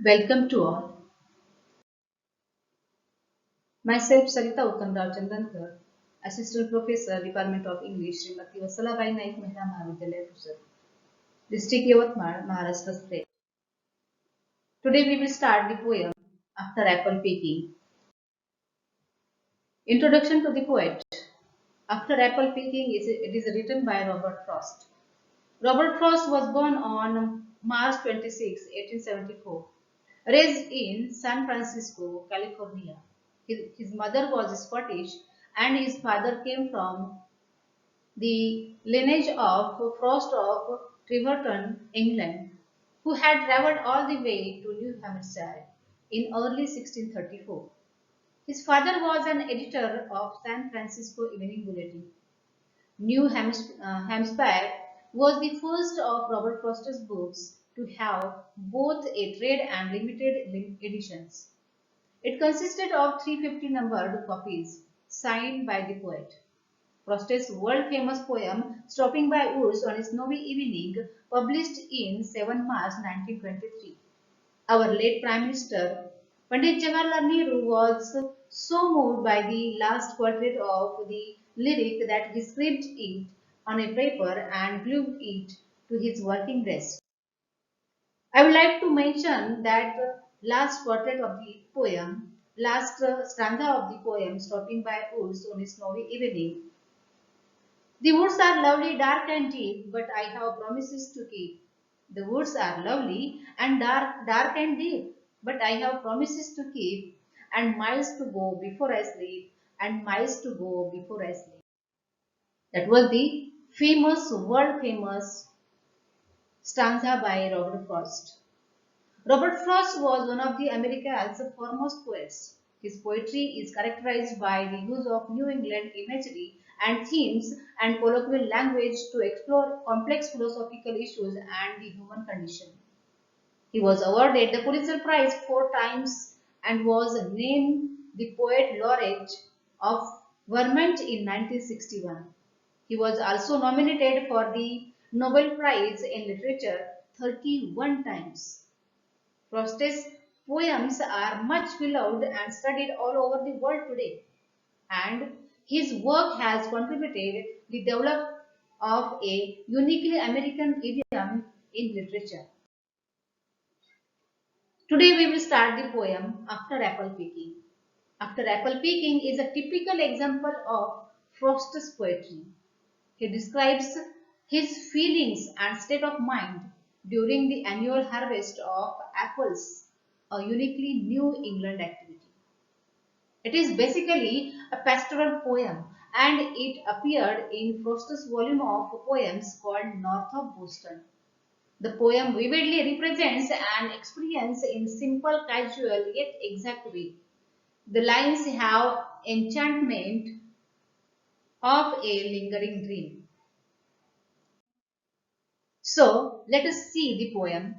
Welcome to all. Myself Sarita Uttamrao Chandankar, Assistant Professor, Department of English, Srimati Vasalabai Naik Mahila Mahavidyalaya, Pusat, District Yavatmal, Maharashtra State. Today we will start the poem After Apple Picking. Introduction to the poet. After Apple Picking it is written by Robert Frost. Robert Frost was born on March 26, 1874, raised in San Francisco, California. His mother was Scottish and his father came from the lineage of Frost of Treverton, England, who had travelled all the way to New Hampshire in early 1634. His father was an editor of San Francisco Evening Bulletin. Hampshire was the first of Robert Frost's books to have both a trade and limited editions. It consisted of 350 numbered copies signed by the poet. Frost's world-famous poem Stopping by Woods on a Snowy Evening, published in 7 March 1923. Our late Prime Minister Pandit Jawaharlal Nehru was so moved by the last quatrain of the lyric that he scribbled it on a paper and glued it to his working desk. I would like to mention that last quatrain of the poem, last stanza of the poem, Stopping by Woods on a Snowy Evening. The woods are lovely, dark and deep, but I have promises to keep. The woods are lovely and dark and deep, but I have promises to keep, and miles to go before I sleep, and miles to go before I sleep. That was the world famous stanza by Robert Frost. Robert Frost was one of the America's foremost poets. His poetry is characterized by the use of New England imagery and themes and colloquial language to explore complex philosophical issues and the human condition. He was awarded the Pulitzer Prize 4 times and was named the Poet Laureate of Vermont in 1961. He was also nominated for the Nobel Prize in Literature 31 times. Frost's poems are much beloved and studied all over the world today, and his work has contributed the development of a uniquely American idiom in literature. Today we will start the poem After Apple Picking. After Apple Picking is a typical example of Frost's poetry. He describes his feelings and state of mind during the annual harvest of apples, a uniquely New England activity. It is basically a pastoral poem and it appeared in Frost's volume of poems called North of Boston. The poem vividly represents an experience in simple, casual yet exact way. The lines have enchantment of a lingering dream. So let us see the poem.